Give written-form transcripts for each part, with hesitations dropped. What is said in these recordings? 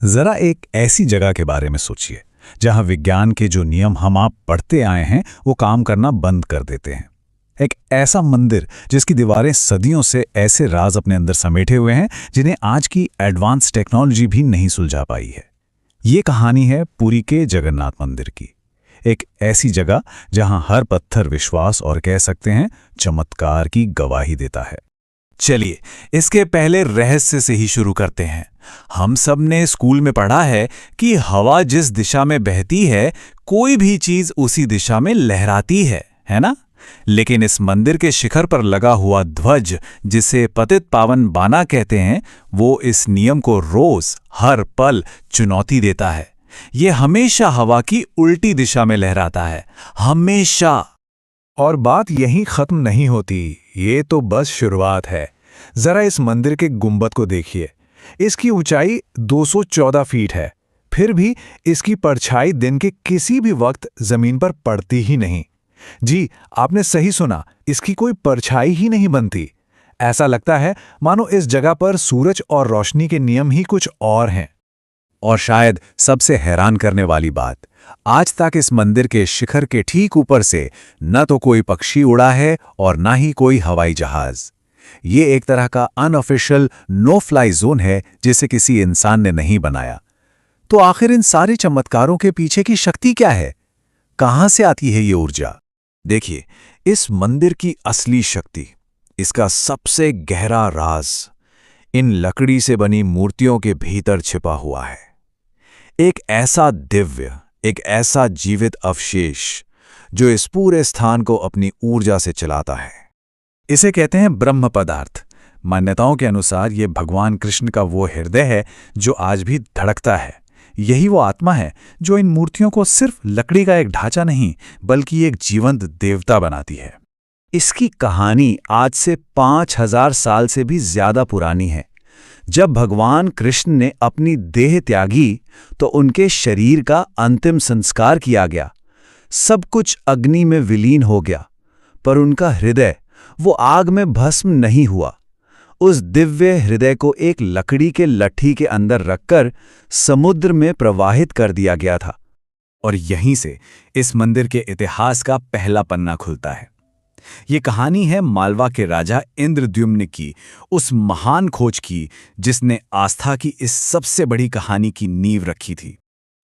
जरा एक ऐसी जगह के बारे में सोचिए जहां विज्ञान के जो नियम हम आप पढ़ते आए हैं वो काम करना बंद कर देते हैं। एक ऐसा मंदिर जिसकी दीवारें सदियों से ऐसे राज अपने अंदर समेटे हुए हैं जिन्हें आज की एडवांस टेक्नोलॉजी भी नहीं सुलझा पाई है। ये कहानी है पुरी के जगन्नाथ मंदिर की। एक ऐसी जगह जहां हर पत्थर विश्वास और कह सकते हैं चमत्कार की गवाही देता है। चलिए, इसके पहले रहस्य से ही शुरू करते हैं। हम सब ने स्कूल में पढ़ा है कि हवा जिस दिशा में बहती है, कोई भी चीज उसी दिशा में लहराती है ना? लेकिन इस मंदिर के शिखर पर लगा हुआ ध्वज, जिसे पतित पावन बाना कहते हैं, वो इस नियम को रोज हर पल चुनौती देता है। ये हमेशा हवा की उल्टी दिशा में लहराता है, हमेशा। और बात यहीं खत्म नहीं होती, ये तो बस शुरुआत है। जरा इस मंदिर के गुंबद को देखिए। इसकी ऊंचाई 214 फीट है, फिर भी इसकी परछाई दिन के किसी भी वक्त जमीन पर पड़ती ही नहीं। जी, आपने सही सुना, इसकी कोई परछाई ही नहीं बनती। ऐसा लगता है मानो इस जगह पर सूरज और रोशनी के नियम ही कुछ और हैं। और शायद सबसे हैरान करने वाली बात, आज तक इस मंदिर के शिखर के ठीक ऊपर से न तो कोई पक्षी उड़ा है और न ही कोई हवाई जहाज। ये एक तरह का अनऑफिशियल नो फ्लाई जोन है जिसे किसी इंसान ने नहीं बनाया। तो आखिर इन सारे चमत्कारों के पीछे की शक्ति क्या है? कहां से आती है ये ऊर्जा? देखिए, इस मंदिर की असली शक्ति, इसका सबसे गहरा राज इन लकड़ी से बनी मूर्तियों के भीतर छिपा हुआ है। एक ऐसा दिव्य, एक ऐसा जीवित अवशेष जो इस पूरे स्थान को अपनी ऊर्जा से चलाता है। इसे कहते हैं ब्रह्म पदार्थ। मान्यताओं के अनुसार ये भगवान कृष्ण का वो हृदय है जो आज भी धड़कता है। यही वो आत्मा है जो इन मूर्तियों को सिर्फ लकड़ी का एक ढांचा नहीं, बल्कि एक जीवंत देवता बनाती है। इसकी कहानी आज से 5000 साल से भी ज्यादा पुरानी है। जब भगवान कृष्ण ने अपनी देह त्यागी तो उनके शरीर का अंतिम संस्कार किया गया। सब कुछ अग्नि में विलीन हो गया, पर उनका हृदय वो आग में भस्म नहीं हुआ। उस दिव्य हृदय को एक लकड़ी के लट्ठी के अंदर रखकर समुद्र में प्रवाहित कर दिया गया था। और यहीं से इस मंदिर के इतिहास का पहला पन्ना खुलता है। ये कहानी है मालवा के राजा इंद्रद्युम्न की, उस महान खोज की जिसने आस्था की इस सबसे बड़ी कहानी की नींव रखी थी।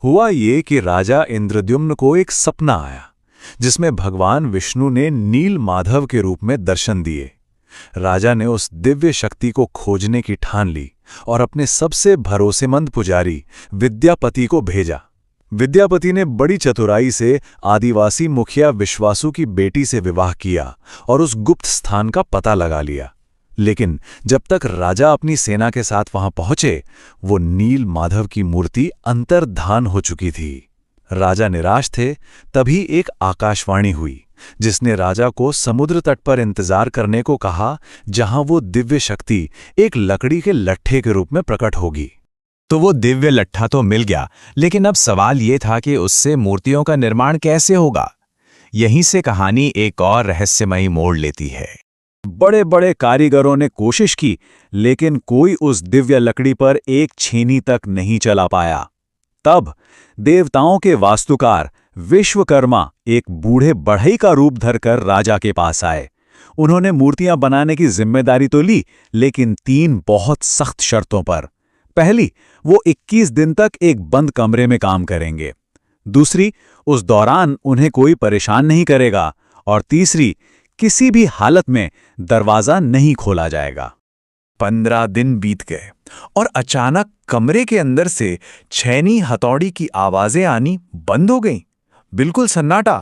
हुआ ये कि राजा इंद्रद्युम्न को एक सपना आया जिसमें भगवान विष्णु ने नील माधव के रूप में दर्शन दिए। राजा ने उस दिव्य शक्ति को खोजने की ठान ली और अपने सबसे भरोसेमंद पुजारी विद्यापति को भेजा। विद्यापति ने बड़ी चतुराई से आदिवासी मुखिया विश्वासु की बेटी से विवाह किया और उस गुप्त स्थान का पता लगा लिया। लेकिन जब तक राजा अपनी सेना के साथ वहां पहुंचे, वो नील माधव की मूर्ति अंतर्धान हो चुकी थी। राजा निराश थे, तभी एक आकाशवाणी हुई जिसने राजा को समुद्र तट पर इंतजार करने को कहा, जहां वो दिव्य शक्ति एक लकड़ी के लट्ठे के रूप में प्रकट होगी। तो वो दिव्य लट्ठा तो मिल गया, लेकिन अब सवाल ये था कि उससे मूर्तियों का निर्माण कैसे होगा। यहीं से कहानी एक और रहस्यमयी मोड़ लेती है। बड़े बड़े कारीगरों ने कोशिश की, लेकिन कोई उस दिव्य लकड़ी पर एक छेनी तक नहीं चला पाया। तब देवताओं के वास्तुकार विश्वकर्मा एक बूढ़े बढ़ई का रूप धरकर राजा के पास आए। उन्होंने मूर्तियां बनाने की जिम्मेदारी तो ली, लेकिन 3 बहुत सख्त शर्तों पर। पहली, वो 21 दिन तक एक बंद कमरे में काम करेंगे। दूसरी, उस दौरान उन्हें कोई परेशान नहीं करेगा। और तीसरी, किसी भी हालत में दरवाजा नहीं खोला जाएगा। 15 दिन बीत गए और अचानक कमरे के अंदर से छैनी हथौड़ी की आवाजें आनी बंद हो गईं। बिल्कुल सन्नाटा।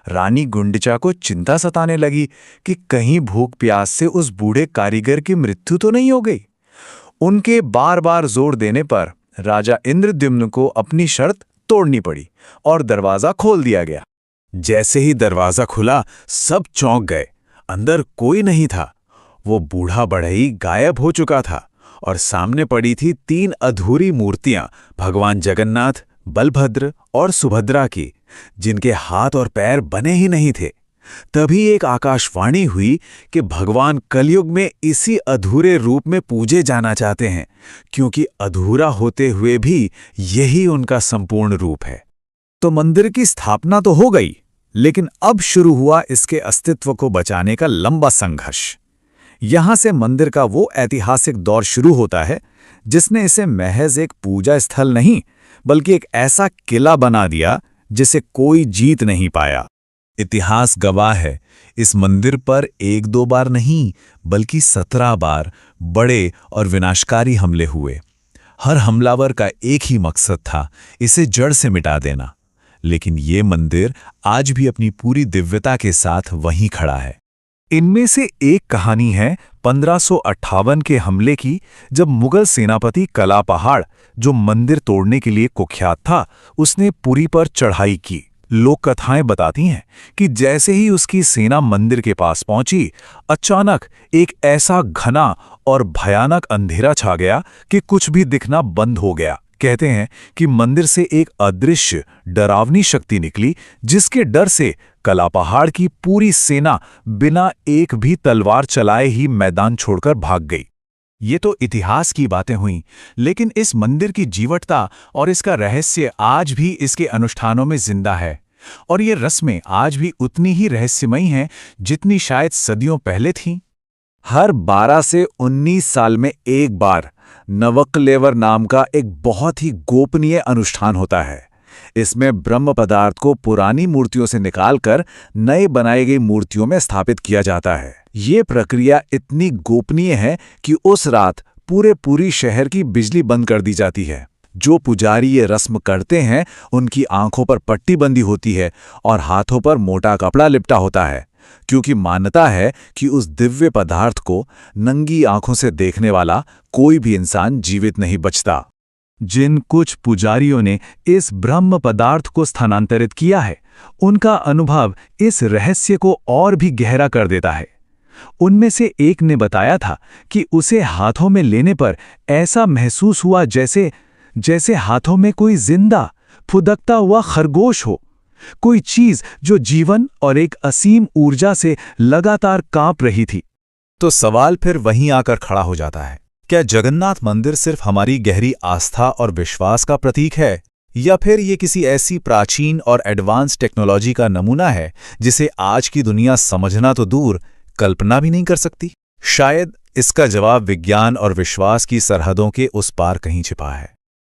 रानी गुंडिचा को चिंता सताने लगी कि कहीं भूख प्यास से उस बूढ़े कारीगर की मृत्यु तो नहीं हो गई। उनके बार बार जोर देने पर राजा इंद्रद्युम्न को अपनी शर्त तोड़नी पड़ी और दरवाजा खोल दिया गया। जैसे ही दरवाजा खुला, सब चौंक गए। अंदर कोई नहीं था। वो बूढ़ा बढ़ई गायब हो चुका था और सामने पड़ी थी 3 अधूरी मूर्तियां, भगवान जगन्नाथ, बलभद्र और सुभद्रा की, जिनके हाथ और पैर बने ही नहीं थे। तभी एक आकाशवाणी हुई कि भगवान कलयुग में इसी अधूरे रूप में पूजे जाना चाहते हैं, क्योंकि अधूरा होते हुए भी यही उनका संपूर्ण रूप है। तो मंदिर की स्थापना तो हो गई, लेकिन अब शुरू हुआ इसके अस्तित्व को बचाने का लंबा संघर्ष। यहां से मंदिर का वो ऐतिहासिक दौर शुरू होता है जिसने इसे महज एक पूजा स्थल नहीं बल्कि एक ऐसा किला बना दिया जिसे कोई जीत नहीं पाया। इतिहास गवाह है, इस मंदिर पर 1-2 बार नहीं बल्कि 17 बार बड़े और विनाशकारी हमले हुए। हर हमलावर का एक ही मकसद था, इसे जड़ से मिटा देना। लेकिन ये मंदिर आज भी अपनी पूरी दिव्यता के साथ वहीं खड़ा है। इनमें से एक कहानी है 1558 के हमले की, जब मुगल सेनापति कला पहाड़, जो मंदिर तोड़ने के लिए कुख्यात था, उसने पुरी पर चढ़ाई की। लोक कथाएं बताती हैं कि जैसे ही उसकी सेना मंदिर के पास पहुंची, अचानक एक ऐसा घना और भयानक अंधेरा छा गया कि कुछ भी दिखना बंद हो गया। कहते हैं कि मंदिर से एक अदृश्य डरावनी शक्ति निकली, जिसके डर से कला पहाड़ की पूरी सेना बिना एक भी तलवार चलाए ही मैदान छोड़कर भाग गई। ये तो इतिहास की बातें हुईं, लेकिन इस मंदिर की जीवटता और इसका रहस्य आज भी इसके अनुष्ठानों में जिंदा है। और ये रस्में आज भी उतनी ही रहस्यमयी हैं जितनी शायद सदियों पहले थीं। हर 12 से 19 साल में एक बार नवकलेवर नाम का एक बहुत ही गोपनीय अनुष्ठान होता है। इसमें ब्रह्म पदार्थ को पुरानी मूर्तियों से निकालकर नए बनाई गई मूर्तियों में स्थापित किया जाता है। ये प्रक्रिया इतनी गोपनीय है कि उस रात पूरी शहर की बिजली बंद कर दी जाती है। जो पुजारी ये रस्म करते हैं, उनकी आंखों पर पट्टी बंधी होती है और हाथों पर मोटा कपड़ा लिपटा होता है, क्योंकि मान्यता है कि उस दिव्य पदार्थ को नंगी आंखों से देखने वाला कोई भी इंसान जीवित नहीं बचता। जिन कुछ पुजारियों ने इस ब्रह्म पदार्थ को स्थानांतरित किया है, उनका अनुभव इस रहस्य को और भी गहरा कर देता है। उनमें से एक ने बताया था कि उसे हाथों में लेने पर ऐसा महसूस हुआ जैसे हाथों में कोई जिंदा फुदकता हुआ खरगोश हो, कोई चीज जो जीवन और एक असीम ऊर्जा से लगातार कांप रही थी। तो सवाल फिर वहीं आकर खड़ा हो जाता है, क्या जगन्नाथ मंदिर सिर्फ हमारी गहरी आस्था और विश्वास का प्रतीक है, या फिर ये किसी ऐसी प्राचीन और एडवांस टेक्नोलॉजी का नमूना है जिसे आज की दुनिया समझना तो दूर, कल्पना भी नहीं कर सकती? शायद इसका जवाब विज्ञान और विश्वास की सरहदों के उस पार कहीं छिपा है।